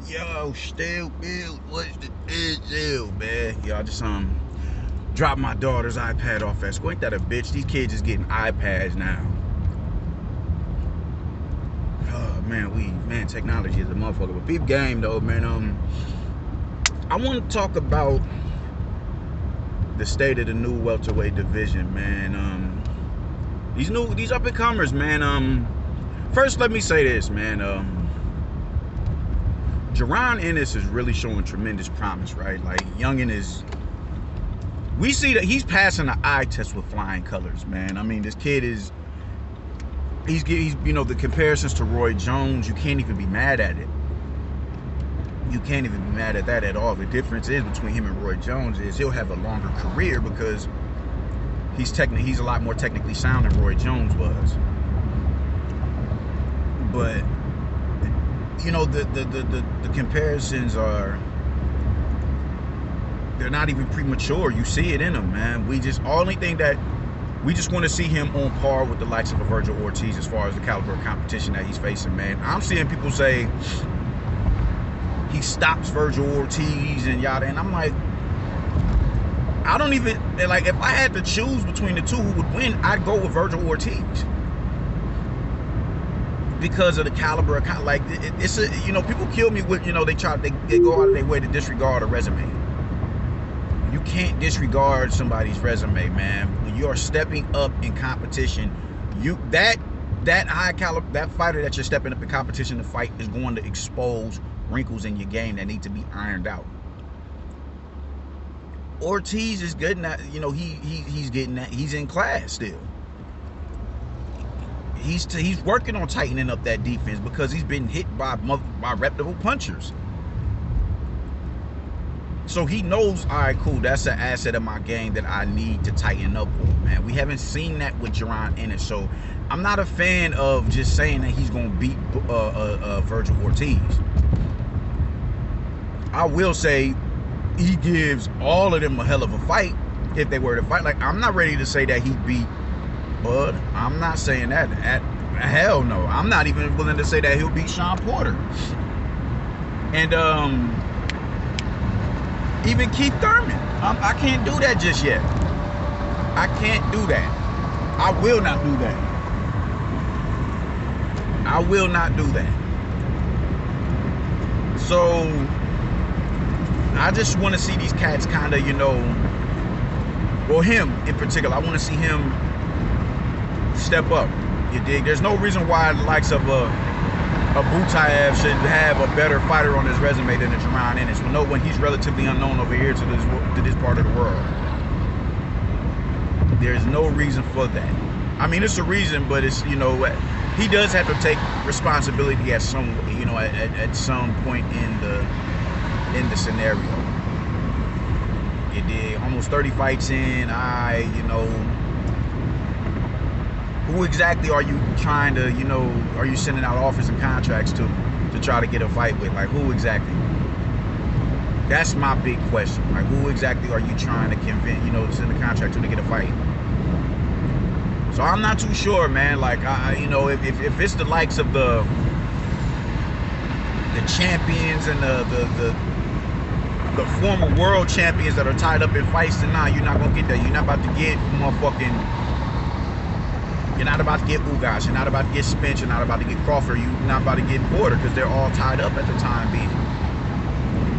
Yo, still build. What's the deal, man? Yo, I just dropped my daughter's iPad off at school. Ain't that a bitch? These kids is getting iPads now. Oh man, technology is a motherfucker. But peep game though, man. I want to talk about the state of the new welterweight division, man. These up and comers, man. First, let me say this, man. Jaron Ennis is really showing tremendous promise, right? Like, youngin is. We see that he's passing the eye test with flying colors, man. I mean, this kid is. He's the comparisons to Roy Jones, you can't even be mad at it. You can't even be mad at that at all. The difference is between him and Roy Jones is he'll have a longer career because he's a lot more technically sound than Roy Jones was. But the comparisons they're not even premature. You see it in them, man. We just want to see him on par with the likes of a Virgil Ortiz as far as the caliber of competition that he's facing, man. I'm seeing people say he stops Virgil Ortiz and yada, and I'm like, I don't even, like, if I had to choose between the two who would win, I'd go with Virgil Ortiz. Because of the caliber of, like, it's a, people kill me with, they go out of their way to disregard a resume. You can't disregard somebody's resume, man. When you are stepping up in competition, that high caliber, that fighter that you're stepping up in competition to fight is going to expose wrinkles in your game that need to be ironed out. Ortiz is good at, he's getting that, he's in class still. He's working on tightening up that defense because he's been hit by reputable punchers. So he knows, all right, cool, that's an asset of my game that I need to tighten up on, man. We haven't seen that with Jaron Ennis, so I'm not a fan of just saying that he's going to beat Virgil Ortiz. I will say he gives all of them a hell of a fight if they were to fight. Like, I'm not ready to say that he beat Bud. I'm not saying that. Hell no. I'm not even willing to say that he'll beat Sean Porter. And even Keith Thurman. I can't do that just yet. I can't do that. I will not do that. I will not do that. So I just want to see these cats kind of, well, him in particular, I want to see him step up. You dig? There's no reason why the likes of a Butayev should have a better fighter on his resume than a Jaron Ennis. We know when he's relatively unknown over here to this part of the world. There's no reason for that. I mean, it's a reason, but it's, he does have to take responsibility at some, at some point in the scenario. You did almost 30 fights in. Who exactly are you trying to, are you sending out offers and contracts to try to get a fight with? Like, who exactly? That's my big question. Like, who exactly are you trying to convince, to send a contract to get a fight? So I'm not too sure, man. Like, if it's the likes of the champions and the former world champions that are tied up in fights, then nah, you're not gonna get that. You're not about to get motherfucking. You're not about to get Ugas. You're not about to get Spence. You're not about to get Crawford. You're not about to get Porter because they're all tied up at the time being.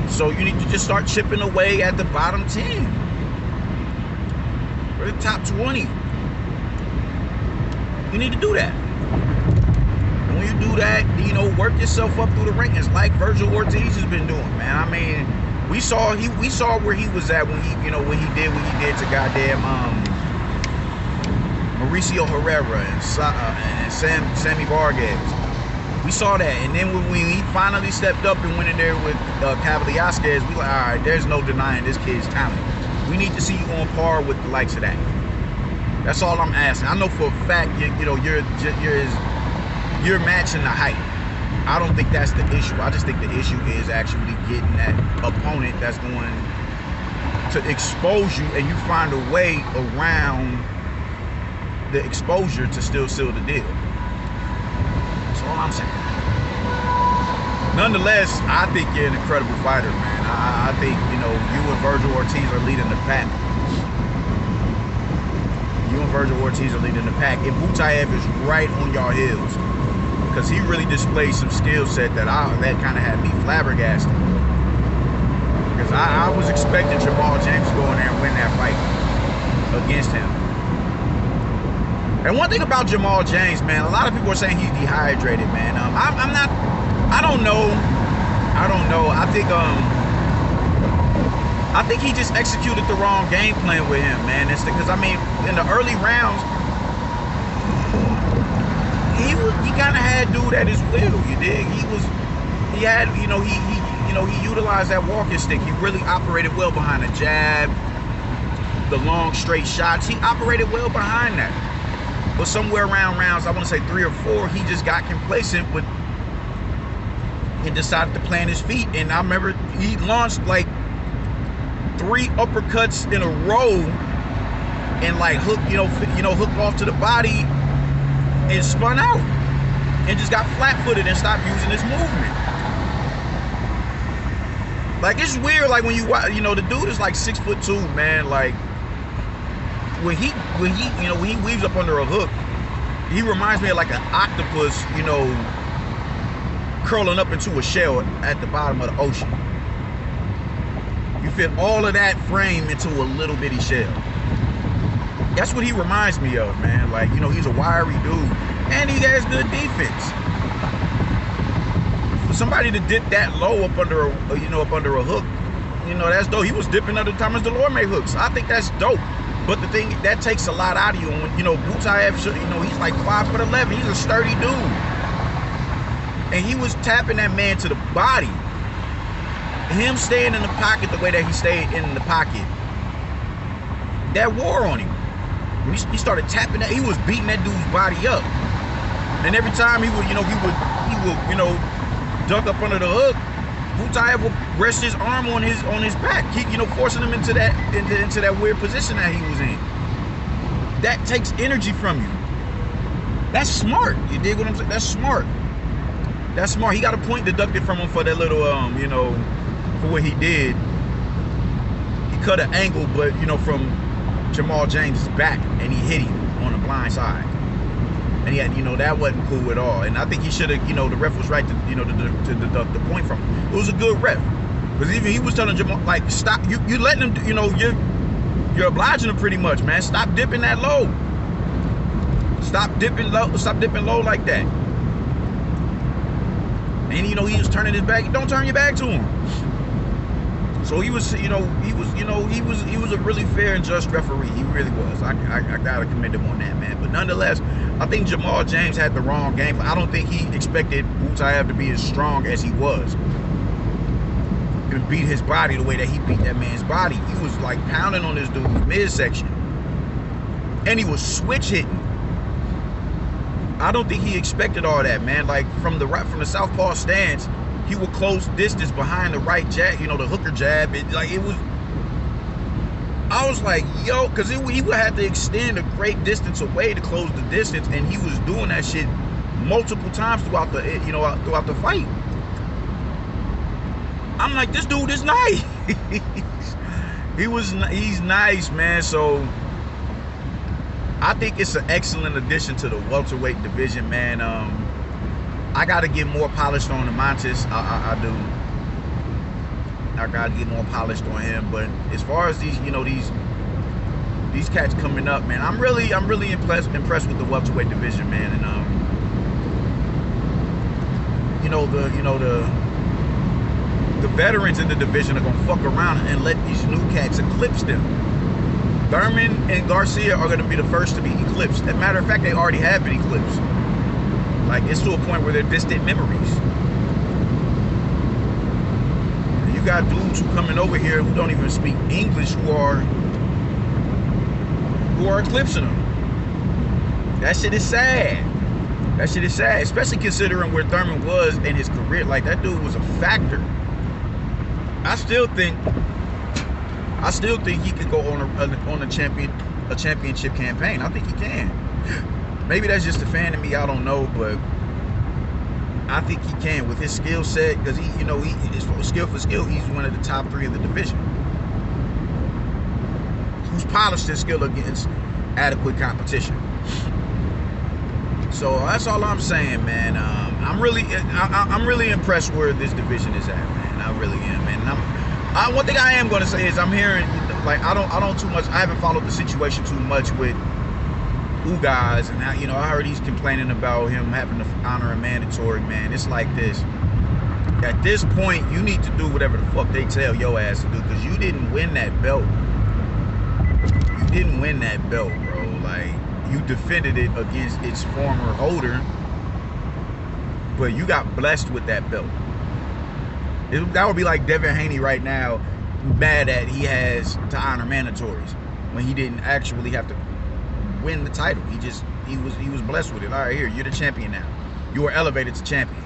So you need to just start chipping away at the bottom 10 or the top 20. You need to do that. And when you do that, work yourself up through the rankings like Virgil Ortiz has been doing, man. I mean, we saw where he was at when he did what he did to goddamn Mauricio Herrera and Sammy Vargas. We saw that, and then when he finally stepped up and went in there with Cavaliasquez, we like, all right, there's no denying this kid's talent. We need to see you on par with the likes of that. That's all I'm asking. I know for a fact, you're matching the height. I don't think that's the issue. I just think the issue is actually getting that opponent that's going to expose you, and you find a way around the exposure to still seal the deal. That's all I'm saying. Nonetheless, I think you're an incredible fighter, man. I think, you know, you and Virgil Ortiz are leading the pack. You and Virgil Ortiz are leading the pack. And Butayev is right on y'all heels, because he really displayed some skill set that kind of had me flabbergasted. Because I was expecting Jamal James to go in there and win that fight against him. And one thing about Jamal James, man, a lot of people are saying he's dehydrated, man. I'm not. I don't know. I think he just executed the wrong game plan with him, man. It's because, I mean, in the early rounds, he kind of had dude at his will. You dig? He had, you know, he utilized that walking stick. He really operated well behind the jab, the long straight shots. He operated well behind that. But somewhere around rounds, I want to say 3 or 4, he just got complacent with and decided to plant his feet. And I remember he launched like 3 uppercuts in a row and like hooked off to the body and spun out and just got flat-footed and stopped using his movement. Like, it's weird, like when you watch, you know, the dude is like 6'2", man. Like when he weaves up under a hook, he reminds me of like an octopus, you know, curling up into a shell at the bottom of the ocean. You fit all of that frame into a little bitty shell. That's what he reminds me of, man. Like, you know, he's a wiry dude, and he has good defense. For somebody to dip that low up under a hook, you know, that's dope. He was dipping under Thomas Delorme hooks. I think that's dope. But the thing, that takes a lot out of you. And when, you know, Butayev, you know, he's like 5'11". He's a sturdy dude. And he was tapping that man to the body. Him staying in the pocket the way that he stayed in the pocket, that wore on him. When he started tapping that, he was beating that dude's body up. And every time he would, you know, duck up under the hook, Butayev would rest his arm on his back, you know, forcing him into that weird position that he was in. That takes energy from you. That's smart. You dig what I'm saying? That's smart. That's smart. He got a point deducted from him for that little, you know, for what he did. He cut an angle, but, you know, from Jamal James' back, and he hit him on the blind side. And he had, you know, that wasn't cool at all. And I think he should have, you know, the ref was right to, you know, to deduct the point from him. It was a good ref. Because even he was telling Jamal, like, stop, you letting him, you know, you're obliging him pretty much, man. Stop dipping that low. Stop dipping low like that. And, you know, he was turning his back. Don't turn your back to him. So he was a really fair and just referee. He really was. I gotta commend him on that, man. But nonetheless, I think Jamal James had the wrong game. I don't think he expected Butayev to be as strong as he was and beat his body the way that he beat that man's body. He was like pounding on this dude's midsection, and he was switch hitting. I don't think he expected all that, man. Like from the southpaw stance, he would close distance behind the right jab, you know, the hooker jab. I was like, yo, because he would have to extend a great distance away to close the distance, and he was doing that shit multiple times throughout the fight. I'm like, this dude is nice. He's nice, man. So I think it's an excellent addition to the welterweight division, man. I got to get more polished on the Montes. I do. I got to get more polished on him. But as far as these, you know, these cats coming up, man, I'm really impressed with the welterweight division, man. And the veterans in the division are gonna fuck around and let these new cats eclipse them. Thurman and Garcia are gonna be the first to be eclipsed. As a matter of fact, they already have been eclipsed. Like, it's to a point where they're distant memories. And you got dudes who coming over here who don't even speak English who are eclipsing them. That shit is sad. That shit is sad, especially considering where Thurman was in his career. Like, that dude was a factor. I still think he could go on a championship campaign. I think he can. Maybe that's just a fan of me. I don't know, but I think he can with his skill set, because he, you know, he is skill for skill. He's one of the top 3 in the division. Who's polished his skill against adequate competition. So that's all I'm saying, man. I'm really impressed where this division is at, man. I really am, man. One thing I am going to say is I'm hearing, like, I haven't followed the situation too much with guys, and you know, I heard he's complaining about him having to honor a mandatory, man. It's like this. At this point, you need to do whatever the fuck they tell your ass to do, because you didn't win that belt. You didn't win that belt, bro. Like, you defended it against its former holder, but you got blessed with that belt. That would be like Devin Haney right now, mad that he has to honor mandatories when he didn't actually have to win the title. He was blessed with it. All right, here, you're the champion now. You were elevated to champion.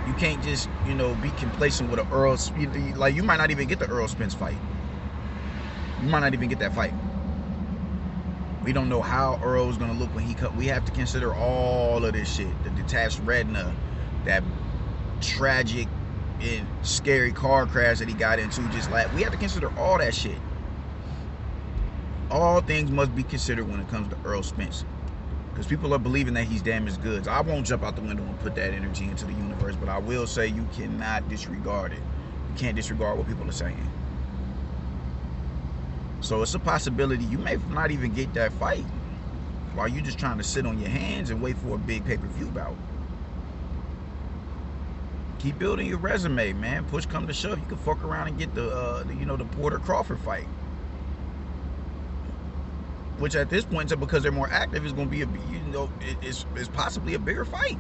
You can't just, you know, be complacent with an Earl. Like, you might not even get the Earl Spence fight. You might not even get that fight. We don't know how Earl's gonna look when he cut. We have to consider all of this shit. The detached retina, that tragic and scary car crash that he got into just last. We have to consider all that shit. All things must be considered when it comes to Earl Spence, because people are believing that he's damaged goods. I won't jump out the window and put that energy into the universe, but I will say you cannot disregard it. You can't disregard what people are saying. So it's a possibility you may not even get that fight while you're just trying to sit on your hands and wait for a big pay-per-view bout. Keep building your resume, man. Push come to shove, you can fuck around and get the Porter Crawford fight, which at this point, because they're more active, is going to be it's possibly a bigger fight.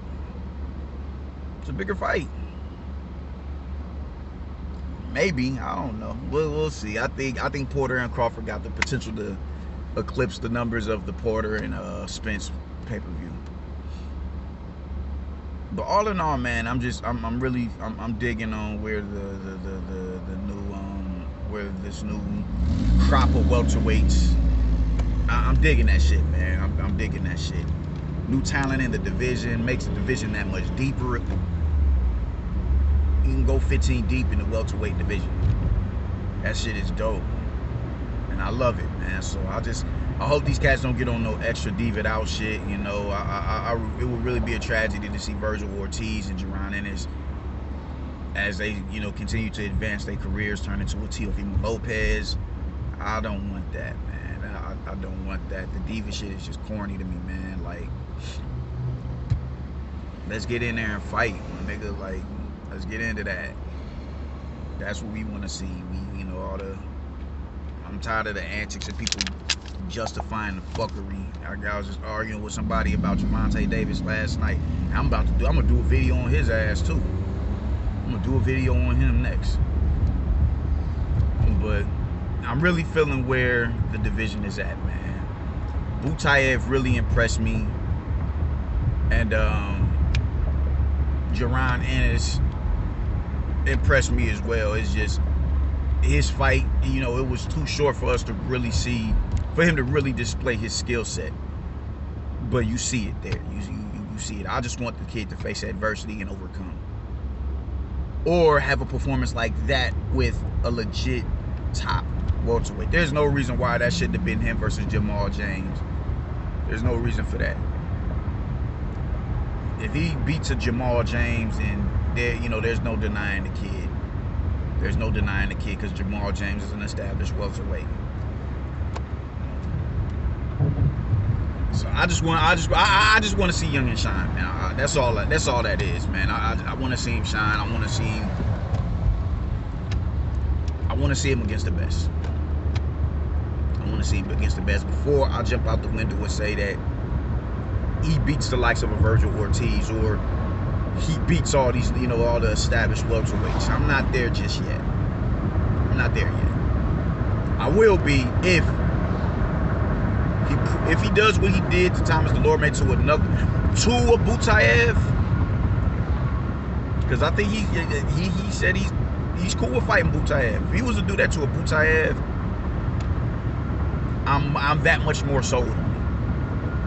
It's a bigger fight. Maybe, I don't know. We'll see. I think Porter and Crawford got the potential to eclipse the numbers of the Porter and Spence pay-per-view. But all in all, man, I'm digging on where where this new crop of welterweights. I'm digging that shit, man. I'm digging that shit. New talent in the division makes the division that much deeper. You can go 15 deep in the welterweight division. That shit is dope, and I love it, man. So I hope these cats don't get on no extra diva out shit. You know, it would really be a tragedy to see Virgil Ortiz and Jaron Ennis, as they, you know, continue to advance their careers, turn into a Teofimo Lopez. I don't want that, man. I don't want that. The diva shit is just corny to me, man. Like, let's get in there and fight, my nigga. Like, let's get into that. That's what we want to see. I'm tired of the antics of people justifying the fuckery. I was just arguing with somebody about Javante Davis last night. I'm gonna do a video on his ass too. I'm gonna do a video on him next. But I'm really feeling where the division is at, man. Butayev really impressed me, and Jaron Ennis impressed me as well. It's just his fight, you know, it was too short for us to really see, for him to really display his skill set. But you see it there. You see it. I just want the kid to face adversity and overcome, or have a performance like that with a legit top welterweight. There's no reason why that shouldn't have been him versus Jamal James. There's no reason for that. If he beats a Jamal James, and there's no denying the kid. There's no denying the kid, because Jamal James is an established welterweight. So I just want to see Young and shine, man. That's all that is, man. I want to see him shine. I want to see him against the best. I want to see him against the best before I jump out the window and say that he beats the likes of a Virgil Ortiz, or he beats all these, all the established welterweights. I'm not there just yet. I'm not there yet. I will be if he does what he did to Thomas Delorme to a Butayev, because I think he said he's cool with fighting Butayev. If he was to do that to a Butayev, I'm that much more sold.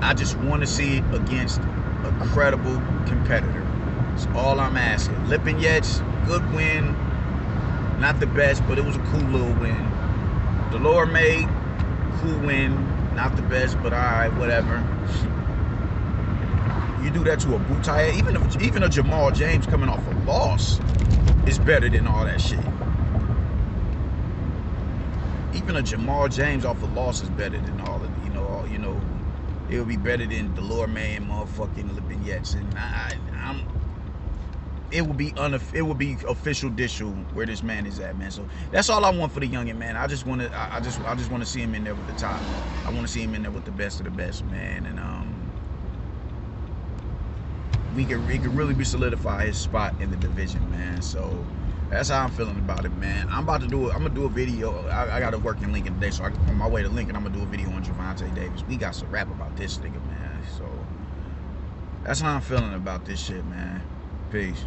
I just want to see it against a credible competitor. That's all I'm asking. Lipinets, good win. Not the best, but it was a cool little win. Delorme, cool win. Not the best, but alright, whatever. You do that to a Butaya, even a Jamal James coming off a loss is better than all that shit. Even a Jamal James off a loss is better than all of it would be better than Delorme and motherfucking Lipinets. And it would be official dishal where this man is at, man. So that's all I want for the youngin, man. I just want to see him in there with the top. I want to see him in there with the best of the best, man. And he could really be solidify his spot in the division, man. So that's how I'm feeling about it, man. I'm gonna do a video. I got to work in Lincoln today, so on my way to Lincoln, I'm gonna do a video on Gervonta Davis. We got some rap about this nigga, man. So that's how I'm feeling about this shit, man. Peace.